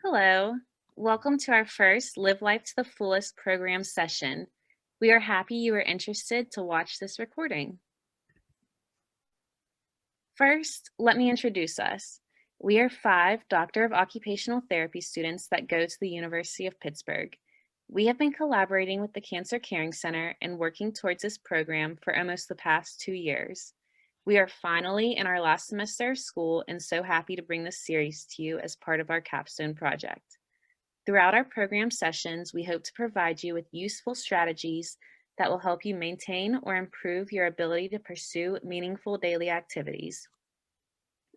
Hello, welcome to our first Live Life to the Fullest program session. We are happy you are interested to watch this recording. First, let me introduce us. We are 5 Doctor of Occupational Therapy students that go to the University of Pittsburgh. We have been collaborating with the Cancer Caring Center and working towards this program for almost the past 2 years. We are finally in our last semester of school and so happy to bring this series to you as part of our capstone project. Throughout our program sessions, we hope to provide you with useful strategies that will help you maintain or improve your ability to pursue meaningful daily activities.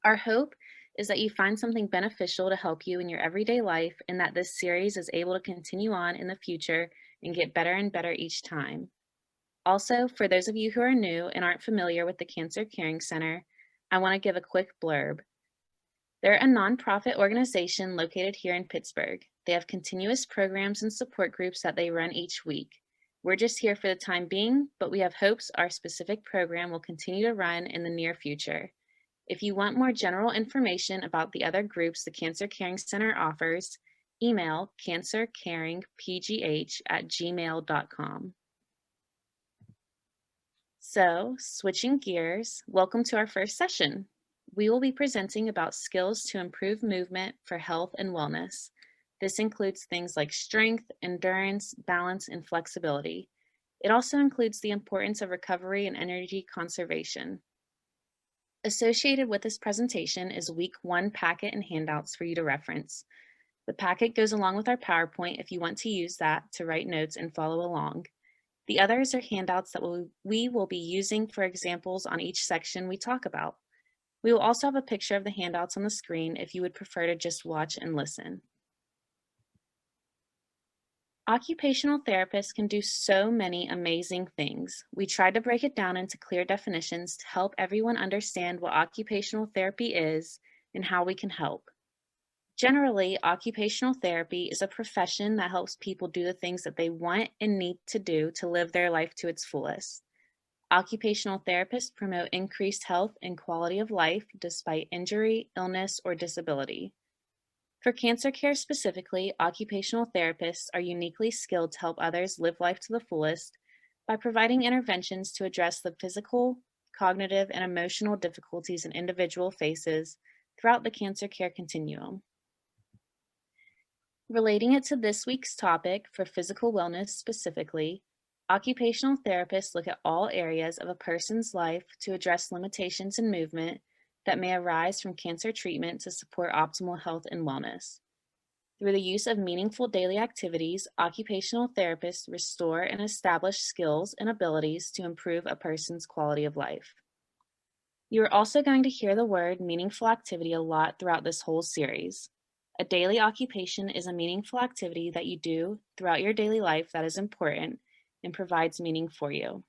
Our hope is that you find something beneficial to help you in your everyday life and that this series is able to continue on in the future and get better and better each time. Also, for those of you who are new and aren't familiar with the Cancer Caring Center, I want to give a quick blurb. They're a nonprofit organization located here in Pittsburgh. They have continuous programs and support groups that they run each week. We're just here for the time being, but we have hopes our specific program will continue to run in the near future. If you want more general information about the other groups the Cancer Caring Center offers, email cancercaringpgh@gmail.com. So, switching gears, welcome to our first session. We will be presenting about skills to improve movement for health and wellness. This includes things like strength, endurance, balance, and flexibility. It also includes the importance of recovery and energy conservation. Associated with this presentation is Week 1 packet and handouts for you to reference. The packet goes along with our PowerPoint if you want to use that to write notes and follow along. The others are handouts that we will be using for examples on each section we talk about. We will also have a picture of the handouts on the screen if you would prefer to just watch and listen. Occupational therapists can do so many amazing things. We tried to break it down into clear definitions to help everyone understand what occupational therapy is and how we can help. Generally, occupational therapy is a profession that helps people do the things that they want and need to do to live their life to its fullest. Occupational therapists promote increased health and quality of life despite injury, illness, or disability. For cancer care specifically, occupational therapists are uniquely skilled to help others live life to the fullest by providing interventions to address the physical, cognitive, and emotional difficulties an individual faces throughout the cancer care continuum. Relating it to this week's topic for physical wellness specifically, occupational therapists look at all areas of a person's life to address limitations in movement that may arise from cancer treatment to support optimal health and wellness. Through the use of meaningful daily activities, occupational therapists restore and establish skills and abilities to improve a person's quality of life. You are also going to hear the word meaningful activity a lot throughout this whole series. A daily occupation is a meaningful activity that you do throughout your daily life that is important and provides meaning for you.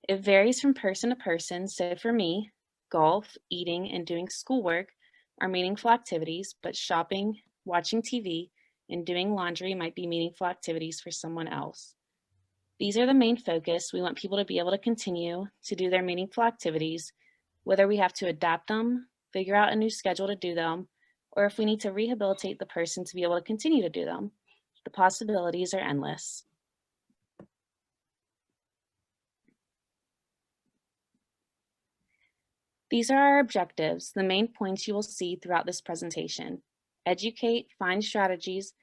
It varies from person to person, so for me, golf, eating, and doing schoolwork are meaningful activities, but shopping, watching TV, and doing laundry might be meaningful activities for someone else. These are the main focus. We want people to be able to continue to do their meaningful activities, whether we have to adapt them, figure out a new schedule to do them, or if we need to rehabilitate the person to be able to continue to do them. The possibilities are endless. These are our objectives, the main points you will see throughout this presentation. Educate, find strategies,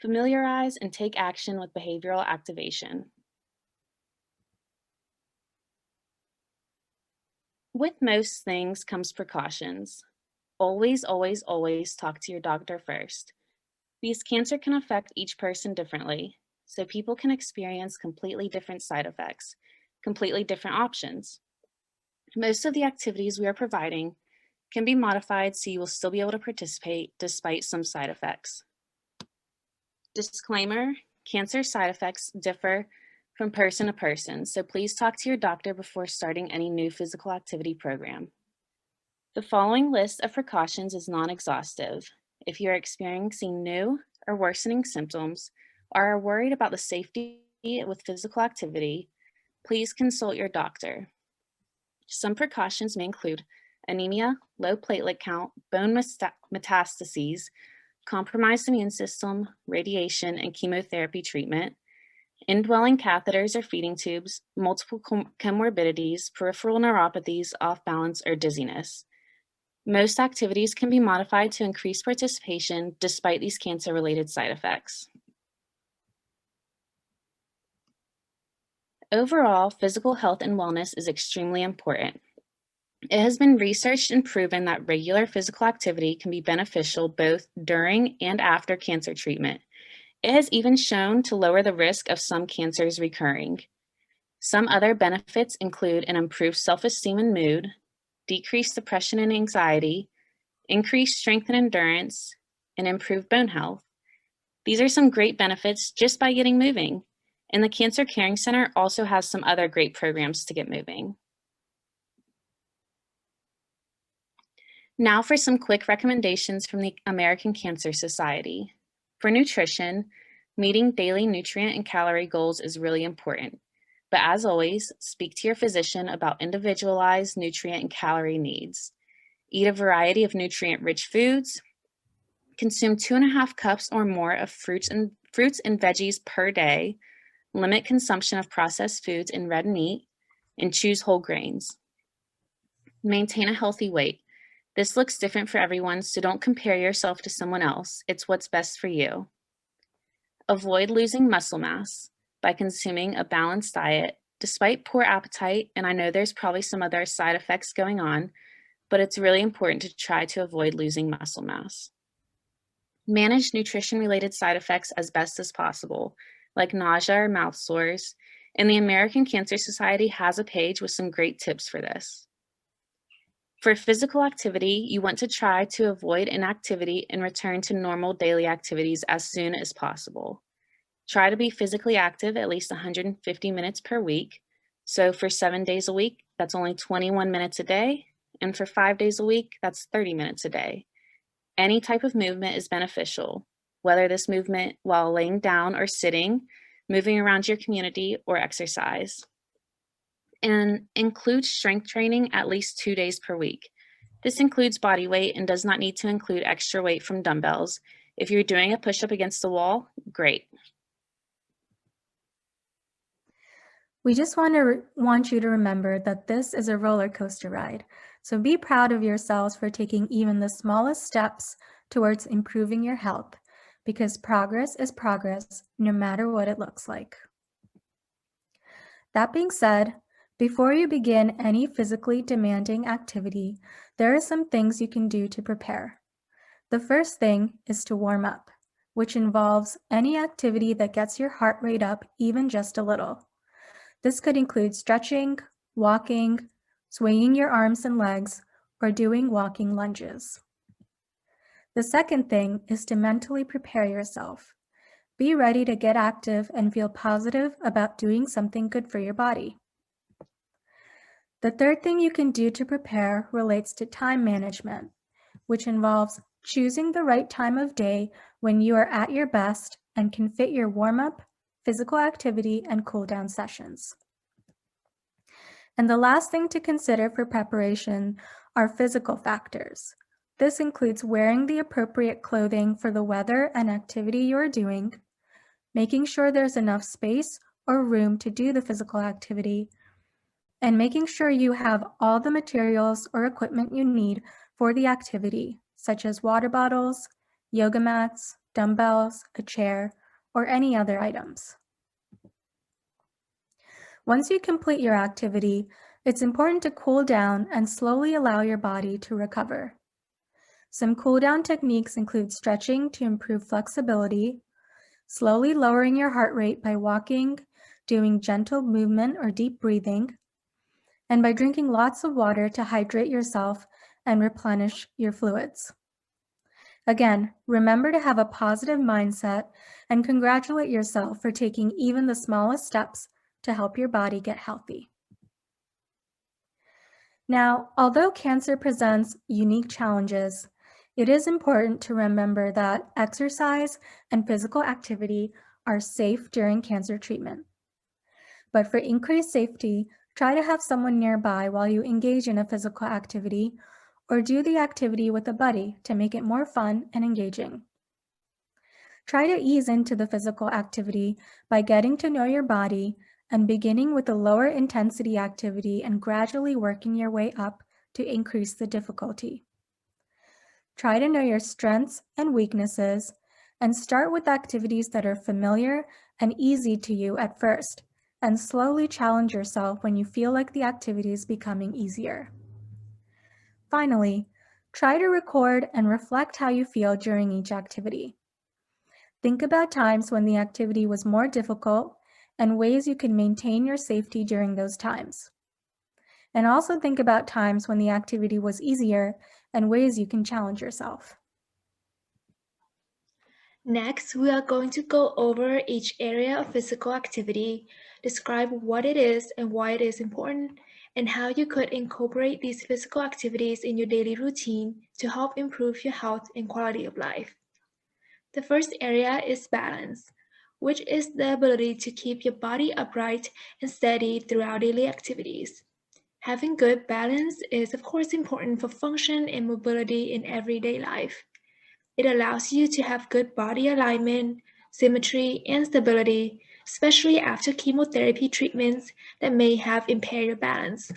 familiarize, and take action with behavioral activation. With most things comes precautions. Always, always, always talk to your doctor first. Because cancer can affect each person differently, so people can experience completely different side effects, completely different options. Most of the activities we are providing can be modified so you will still be able to participate despite some side effects. Disclaimer, cancer side effects differ from person to person, so please talk to your doctor before starting any new physical activity program. The following list of precautions is non-exhaustive. If you are experiencing new or worsening symptoms or are worried about the safety with physical activity, please consult your doctor. Some precautions may include anemia, low platelet count, bone metastases, compromised immune system, radiation, and chemotherapy treatment, indwelling catheters or feeding tubes, multiple comorbidities, peripheral neuropathies, off balance, or dizziness. Most activities can be modified to increase participation despite these cancer-related side effects. Overall, physical health and wellness is extremely important. It has been researched and proven that regular physical activity can be beneficial both during and after cancer treatment. It has even shown to lower the risk of some cancers recurring. Some other benefits include an improved self-esteem and mood, decreased depression and anxiety, increased strength and endurance, and improved bone health. These are some great benefits just by getting moving. And the Cancer Caring Center also has some other great programs to get moving. Now for some quick recommendations from the American Cancer Society. For nutrition, meeting daily nutrient and calorie goals is really important. But as always, speak to your physician about individualized nutrient and calorie needs. Eat a variety of nutrient-rich foods. Consume 2.5 cups or more of fruits and veggies per day. Limit consumption of processed foods and red meat, and choose whole grains. Maintain a healthy weight. This looks different for everyone, so don't compare yourself to someone else. It's what's best for you. Avoid losing muscle mass by consuming a balanced diet. Despite poor appetite, and I know there's probably some other side effects going on, but it's really important to try to avoid losing muscle mass. Manage nutrition-related side effects as best as possible, like nausea or mouth sores, and the American Cancer Society has a page with some great tips for this. For physical activity, you want to try to avoid inactivity and return to normal daily activities as soon as possible. Try to be physically active at least 150 minutes per week. So for 7 days a week, that's only 21 minutes a day, and for 5 days a week, that's 30 minutes a day. Any type of movement is beneficial, whether this movement while laying down or sitting, moving around your community, or exercise. And include strength training at least 2 days per week. This includes body weight and does not need to include extra weight from dumbbells. If you're doing a push-up against the wall, great. We just want you to remember that this is a roller coaster ride. So be proud of yourselves for taking even the smallest steps towards improving your health, because progress is progress no matter what it looks like. That being said, before you begin any physically demanding activity, there are some things you can do to prepare. The first thing is to warm up, which involves any activity that gets your heart rate up even just a little. This could include stretching, walking, swinging your arms and legs, or doing walking lunges. The second thing is to mentally prepare yourself. Be ready to get active and feel positive about doing something good for your body. The third thing you can do to prepare relates to time management, which involves choosing the right time of day when you are at your best and can fit your warm-up, physical activity, and cool-down sessions. And the last thing to consider for preparation are physical factors. This includes wearing the appropriate clothing for the weather and activity you are doing, making sure there's enough space or room to do the physical activity, and making sure you have all the materials or equipment you need for the activity, such as water bottles, yoga mats, dumbbells, a chair, or any other items. Once you complete your activity, it's important to cool down and slowly allow your body to recover. Some cool down techniques include stretching to improve flexibility, slowly lowering your heart rate by walking, doing gentle movement or deep breathing, and by drinking lots of water to hydrate yourself and replenish your fluids. Again, remember to have a positive mindset and congratulate yourself for taking even the smallest steps to help your body get healthy. Now, although cancer presents unique challenges, it is important to remember that exercise and physical activity are safe during cancer treatment. But for increased safety, try to have someone nearby while you engage in a physical activity, or do the activity with a buddy to make it more fun and engaging. Try to ease into the physical activity by getting to know your body and beginning with a lower intensity activity and gradually working your way up to increase the difficulty. Try to know your strengths and weaknesses and start with activities that are familiar and easy to you at first, and slowly challenge yourself when you feel like the activity is becoming easier. Finally, try to record and reflect how you feel during each activity. Think about times when the activity was more difficult and ways you can maintain your safety during those times. And also think about times when the activity was easier and ways you can challenge yourself. Next, we are going to go over each area of physical activity, describe what it is and why it is important, and how you could incorporate these physical activities in your daily routine to help improve your health and quality of life. The first area is balance, which is the ability to keep your body upright and steady throughout daily activities. Having good balance is, of course, important for function and mobility in everyday life. It allows you to have good body alignment, symmetry, and stability, especially after chemotherapy treatments that may have impaired your balance.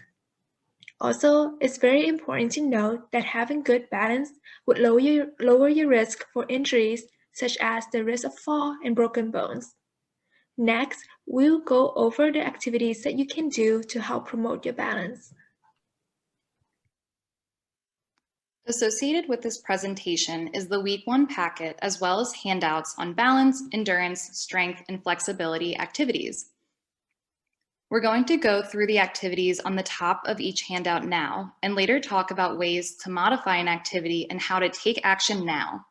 Also, it's very important to note that having good balance would lower your risk for injuries such as the risk of fall and broken bones. Next, we'll go over the activities that you can do to help promote your balance. Associated with this presentation is the Week 1 packet, as well as handouts on balance, endurance, strength, and flexibility activities. We're going to go through the activities on the top of each handout now, and later talk about ways to modify an activity and how to take action now.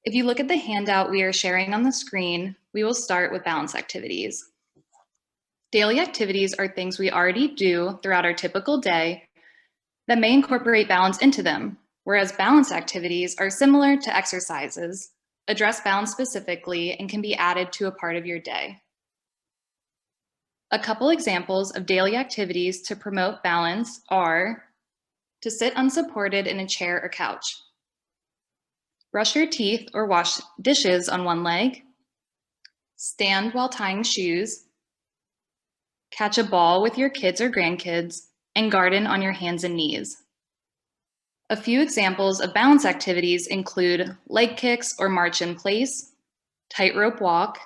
If you look at the handout we are sharing on the screen, we will start with balance activities. Daily activities are things we already do throughout our typical day that may incorporate balance into them, whereas balance activities are similar to exercises, address balance specifically, and can be added to a part of your day. A couple examples of daily activities to promote balance are to sit unsupported in a chair or couch, brush your teeth or wash dishes on one leg, stand while tying shoes, catch a ball with your kids or grandkids, and garden on your hands and knees. A few examples of balance activities include leg kicks or march in place, tightrope walk,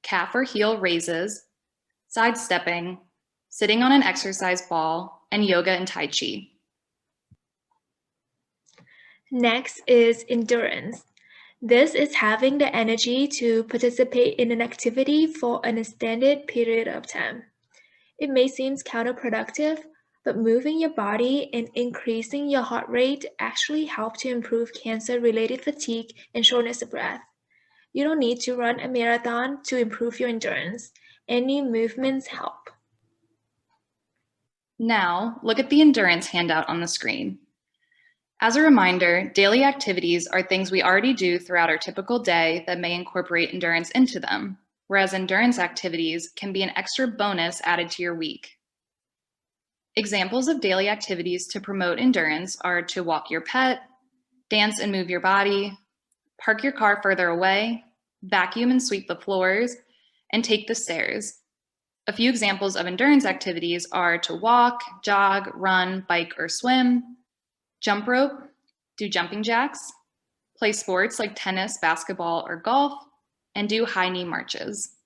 calf or heel raises, sidestepping, sitting on an exercise ball, and yoga and tai chi. Next is endurance. This is having the energy to participate in an activity for an extended period of time. It may seem counterproductive, but moving your body and increasing your heart rate actually help to improve cancer-related fatigue and shortness of breath. You don't need to run a marathon to improve your endurance. Any movements help. Now, look at the endurance handout on the screen. As a reminder, daily activities are things we already do throughout our typical day that may incorporate endurance into them, whereas endurance activities can be an extra bonus added to your week. Examples of daily activities to promote endurance are to walk your pet, dance and move your body, park your car further away, vacuum and sweep the floors, and take the stairs. A few examples of endurance activities are to walk, jog, run, bike, or swim, jump rope, do jumping jacks, play sports like tennis, basketball, or golf, and do high knee marches.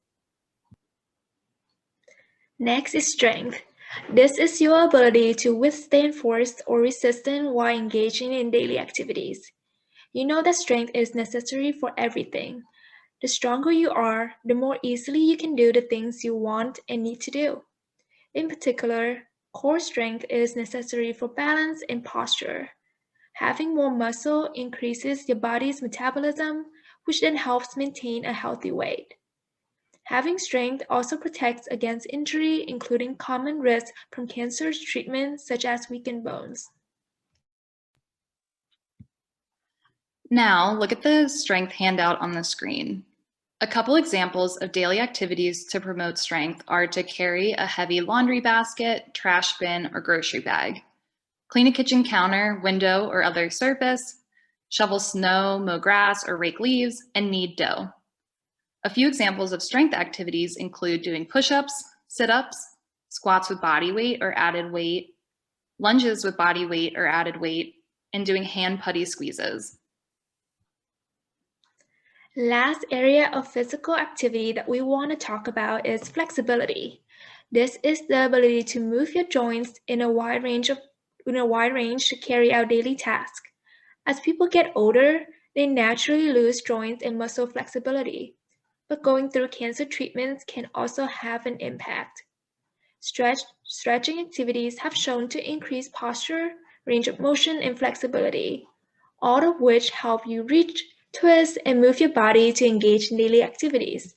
Next is strength. This is your ability to withstand force or resistance while engaging in daily activities. You know that strength is necessary for everything. The stronger you are, the more easily you can do the things you want and need to do. In particular, core strength is necessary for balance and posture. Having more muscle increases your body's metabolism, which then helps maintain a healthy weight. Having strength also protects against injury, including common risks from cancer treatment such as weakened bones. Now, look at the strength handout on the screen. A couple examples of daily activities to promote strength are to carry a heavy laundry basket, trash bin, or grocery bag, clean a kitchen counter, window, or other surface, shovel snow, mow grass, or rake leaves, and knead dough. A few examples of strength activities include doing push-ups, sit-ups, squats with body weight or added weight, lunges with body weight or added weight, and doing hand putty squeezes. Last area of physical activity that we want to talk about is flexibility. This is the ability to move your joints in a wide range to carry out daily tasks. As people get older, they naturally lose joints and muscle flexibility, but going through cancer treatments can also have an impact. Stretching activities have shown to increase posture, range of motion, and flexibility, all of which help you reach, twist, and move your body to engage in daily activities.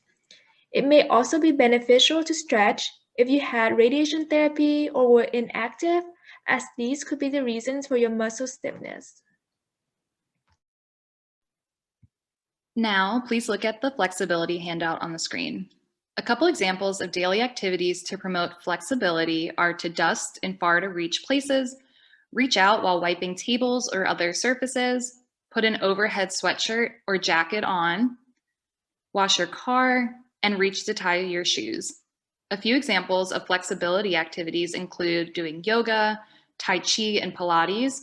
It may also be beneficial to stretch if you had radiation therapy or were inactive, as these could be the reasons for your muscle stiffness. Now, please look at the flexibility handout on the screen. A couple examples of daily activities to promote flexibility are to dust in far to reach places, reach out while wiping tables or other surfaces, put an overhead sweatshirt or jacket on, wash your car, and reach to tie your shoes. A few examples of flexibility activities include doing yoga, Tai Chi and Pilates,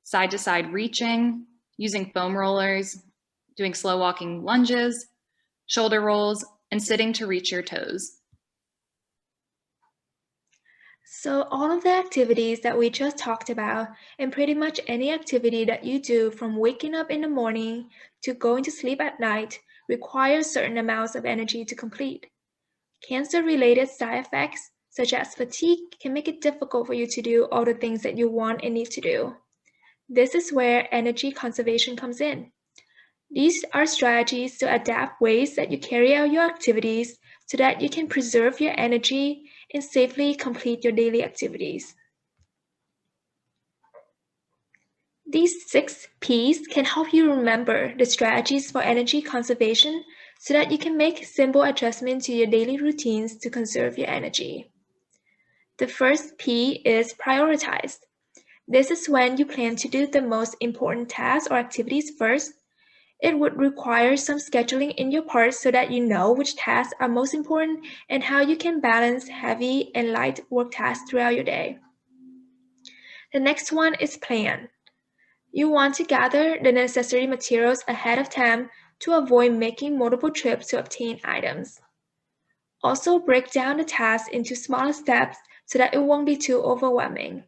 side-to-side reaching, using foam rollers, doing slow walking lunges, shoulder rolls, and sitting to reach your toes. So all of the activities that we just talked about, and pretty much any activity that you do from waking up in the morning to going to sleep at night, requires certain amounts of energy to complete. Cancer-related side effects, such as fatigue, can make it difficult for you to do all the things that you want and need to do. This is where energy conservation comes in. These are strategies to adapt ways that you carry out your activities so that you can preserve your energy and safely complete your daily activities. These 6 P's can help you remember the strategies for energy conservation so that you can make simple adjustments to your daily routines to conserve your energy. The first P is prioritize. This is when you plan to do the most important tasks or activities first. It would require some scheduling in your part so that you know which tasks are most important and how you can balance heavy and light work tasks throughout your day. The next one is plan. You want to gather the necessary materials ahead of time to avoid making multiple trips to obtain items. Also break down the task into smaller steps so that it won't be too overwhelming.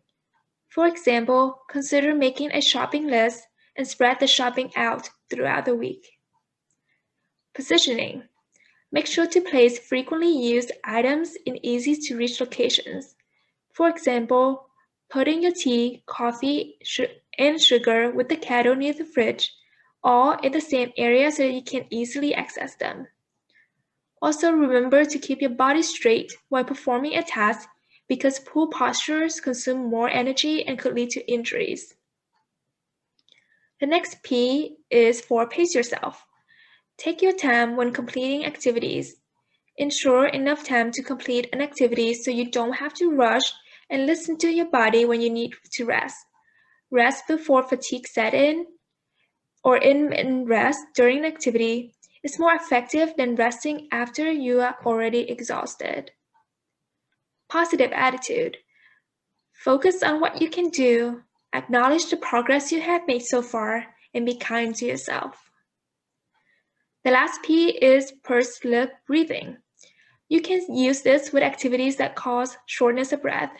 For example, consider making a shopping list and spread the shopping out throughout the week. Positioning. Make sure to place frequently used items in easy-to-reach locations. For example, putting your tea, coffee, and sugar with the kettle near the fridge, all in the same area so that you can easily access them. Also remember to keep your body straight while performing a task because poor postures consume more energy and could lead to injuries. The next P is for pace yourself. Take your time when completing activities. Ensure enough time to complete an activity so you don't have to rush and listen to your body when you need to rest. Rest before fatigue set in or in rest during an activity is more effective than resting after you are already exhausted. Positive attitude. Focus on what you can do, acknowledge the progress you have made so far, and be kind to yourself. The last P is pursed lip breathing. You can use this with activities that cause shortness of breath.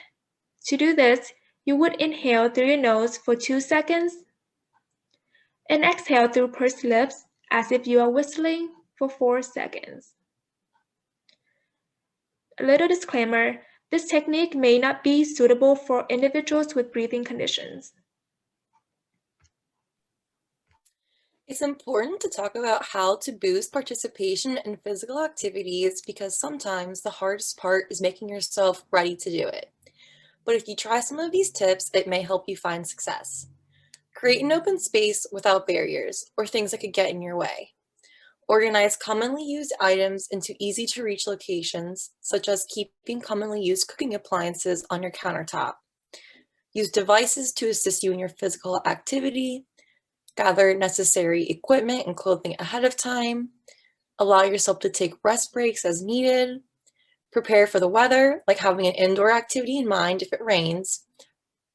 To do this, you would inhale through your nose for 2 seconds and exhale through pursed lips as if you are whistling for 4 seconds. A little disclaimer, this technique may not be suitable for individuals with breathing conditions. It's important to talk about how to boost participation in physical activities because sometimes the hardest part is making yourself ready to do it. But if you try some of these tips, it may help you find success. Create an open space without barriers or things that could get in your way. Organize commonly used items into easy-to-reach locations, such as keeping commonly used cooking appliances on your countertop. Use devices to assist you in your physical activity. Gather necessary equipment and clothing ahead of time. Allow yourself to take rest breaks as needed. Prepare for the weather, like having an indoor activity in mind if it rains.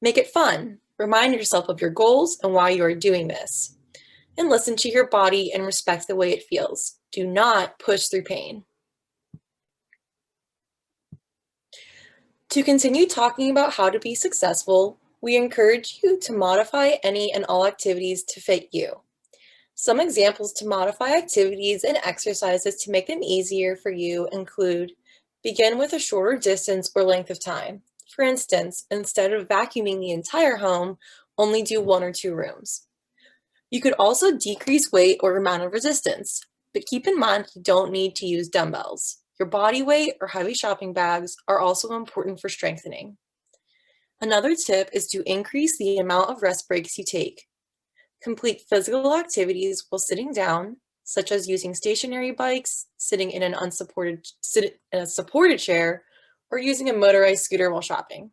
Make it fun. Remind yourself of your goals and why you are doing this. And listen to your body and respect the way it feels. Do not push through pain. To continue talking about how to be successful, we encourage you to modify any and all activities to fit you. Some examples to modify activities and exercises to make them easier for you include: begin with a shorter distance or length of time. For instance, instead of vacuuming the entire home, only do 1 or 2 rooms. You could also decrease weight or amount of resistance, but keep in mind you don't need to use dumbbells. Your body weight or heavy shopping bags are also important for strengthening. Another tip is to increase the amount of rest breaks you take. Complete physical activities while sitting down, such as using stationary bikes, sitting in a supported chair, or using a motorized scooter while shopping.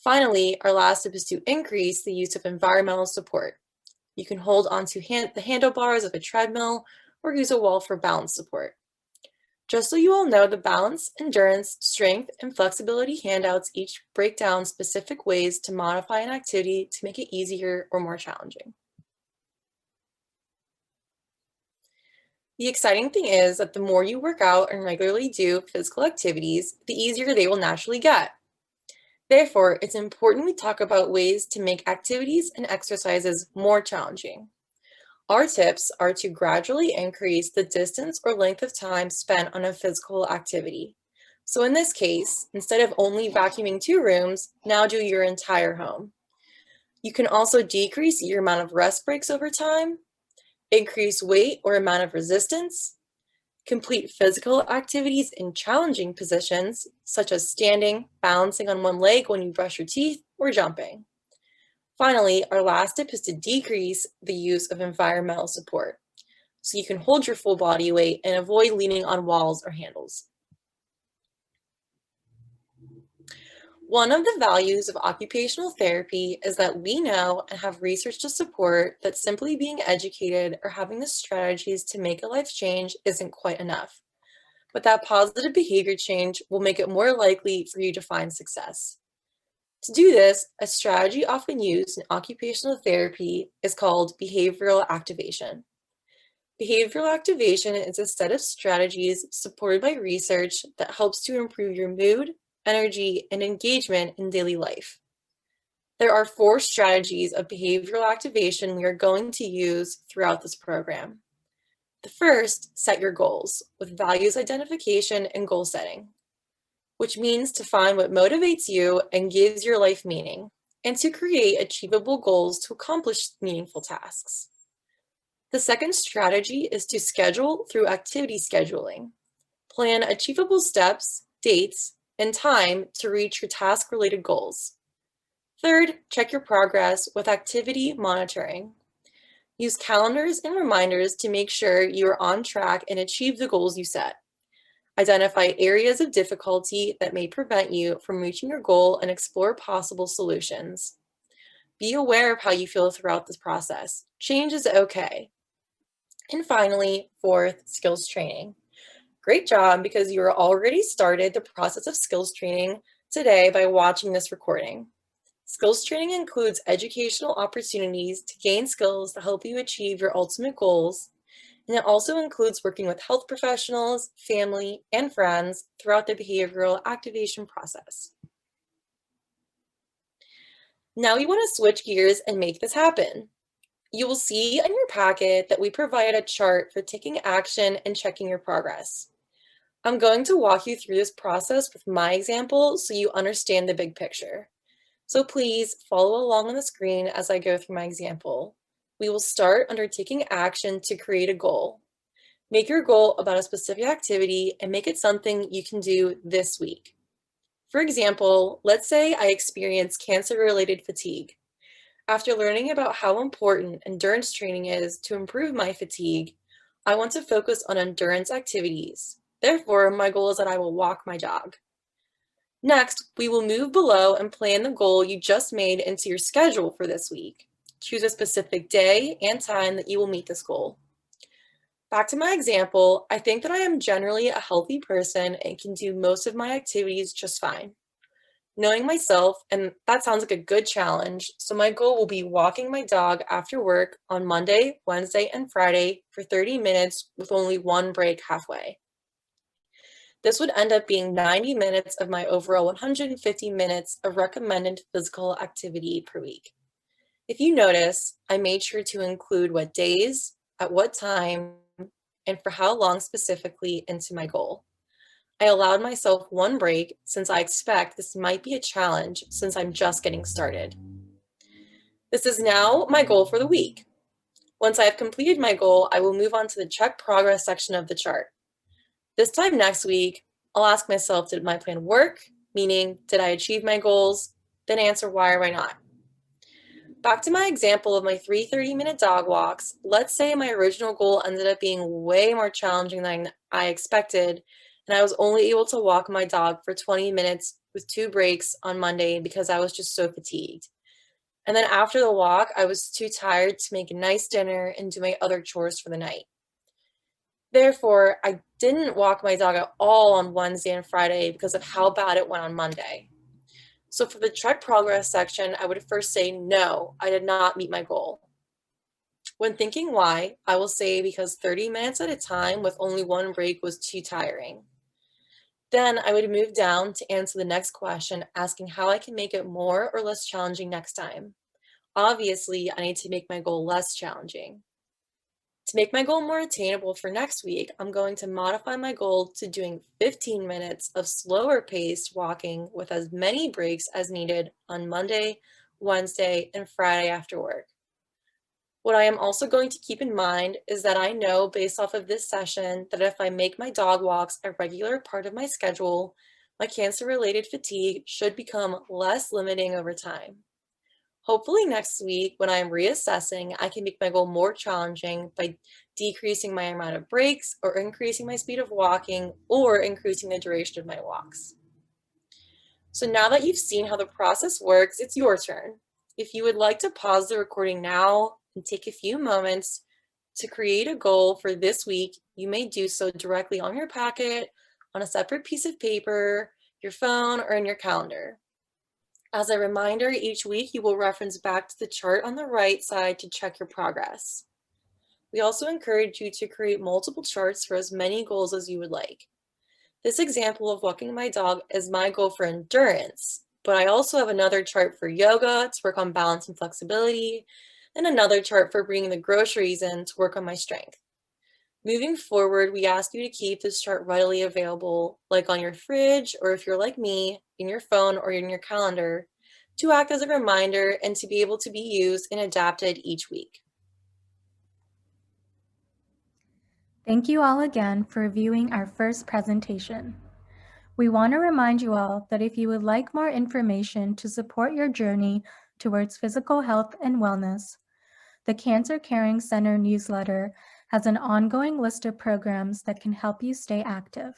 Finally, our last tip is to increase the use of environmental support. You can hold onto the handlebars of a treadmill or use a wall for balance support. Just so you all know, the balance, endurance, strength, and flexibility handouts each break down specific ways to modify an activity to make it easier or more challenging. The exciting thing is that the more you work out and regularly do physical activities, the easier they will naturally get. Therefore, it's important we talk about ways to make activities and exercises more challenging. Our tips are to gradually increase the distance or length of time spent on a physical activity. So in this case, instead of only vacuuming 2 rooms, now do your entire home. You can also decrease your amount of rest breaks over time, increase weight or amount of resistance, complete physical activities in challenging positions, such as standing, balancing on one leg when you brush your teeth, or jumping. Finally, our last tip is to decrease the use of environmental support, so you can hold your full body weight and avoid leaning on walls or handles. One of the values of occupational therapy is that we know and have research to support that simply being educated or having the strategies to make a life change isn't quite enough, but that positive behavior change will make it more likely for you to find success. To do this, a strategy often used in occupational therapy is called behavioral activation. Behavioral activation is a set of strategies supported by research that helps to improve your mood, energy, and engagement in daily life. There are 4 strategies of behavioral activation we are going to use throughout this program. The first, set your goals with values identification and goal setting, which means to find what motivates you and gives your life meaning, and to create achievable goals to accomplish meaningful tasks. The second strategy is to schedule through activity scheduling. Plan achievable steps, dates, and time to reach your task-related goals. Third, check your progress with activity monitoring. Use calendars and reminders to make sure you are on track and achieve the goals you set. Identify areas of difficulty that may prevent you from reaching your goal and explore possible solutions. Be aware of how you feel throughout this process. Change is okay. And finally, 4th, skills training. Great job, because you are already started the process of skills training today by watching this recording. Skills training includes educational opportunities to gain skills that help you achieve your ultimate goals, and it also includes working with health professionals, family, and friends throughout the behavioral activation process. Now we want to switch gears and make this happen. You will see in your packet that we provide a chart for taking action and checking your progress. I'm going to walk you through this process with my example so you understand the big picture. So please follow along on the screen as I go through my example. We will start under taking action to create a goal. Make your goal about a specific activity and make it something you can do this week. For example, let's say I experience cancer-related fatigue. After learning about how important endurance training is to improve my fatigue, I want to focus on endurance activities. Therefore, my goal is that I will walk my dog. Next, we will move below and plan the goal you just made into your schedule for this week. Choose a specific day and time that you will meet this goal. Back to my example, I think that I am generally a healthy person and can do most of my activities just fine. Knowing myself, and that sounds like a good challenge, so my goal will be walking my dog after work on Monday, Wednesday, and Friday for 30 minutes with only one break halfway. This would end up being 90 minutes of my overall 150 minutes of recommended physical activity per week. If you notice, I made sure to include what days, at what time, and for how long specifically into my goal. I allowed myself one break since I expect this might be a challenge since I'm just getting started. This is now my goal for the week. Once I have completed my goal, I will move on to the check progress section of the chart. This time next week, I'll ask myself, did my plan work? Meaning, did I achieve my goals? Then answer why or why not. Back to my example of my 3 30-minute dog walks, let's say my original goal ended up being way more challenging than I expected, and I was only able to walk my dog for 20 minutes with 2 breaks on Monday because I was just so fatigued. And then after the walk, I was too tired to make a nice dinner and do my other chores for the night. Therefore, I didn't walk my dog at all on Wednesday and Friday because of how bad it went on Monday. So for the check progress section, I would first say, no, I did not meet my goal. When thinking why, I will say because 30 minutes at a time with only one break was too tiring. Then I would move down to answer the next question, asking how I can make it more or less challenging next time. Obviously, I need to make my goal less challenging. To make my goal more attainable for next week, I'm going to modify my goal to doing 15 minutes of slower paced walking with as many breaks as needed on Monday, Wednesday, and Friday after work. What I am also going to keep in mind is that I know based off of this session that if I make my dog walks a regular part of my schedule, my cancer-related fatigue should become less limiting over time. Hopefully next week, when I'm reassessing, I can make my goal more challenging by decreasing my amount of breaks or increasing my speed of walking or increasing the duration of my walks. So now that you've seen how the process works, it's your turn. If you would like to pause the recording now and take a few moments to create a goal for this week, you may do so directly on your packet, on a separate piece of paper, your phone, or in your calendar. As a reminder, each week you will reference back to the chart on the right side to check your progress. We also encourage you to create multiple charts for as many goals as you would like. This example of walking my dog is my goal for endurance, but I also have another chart for yoga to work on balance and flexibility, and another chart for bringing the groceries in to work on my strength. Moving forward, we ask you to keep this chart readily available, like on your fridge, or if you're like me, in your phone or in your calendar, to act as a reminder and to be able to be used and adapted each week. Thank you all again for viewing our first presentation. We want to remind you all that if you would like more information to support your journey towards physical health and wellness, the Cancer Caring Center newsletter has an ongoing list of programs that can help you stay active.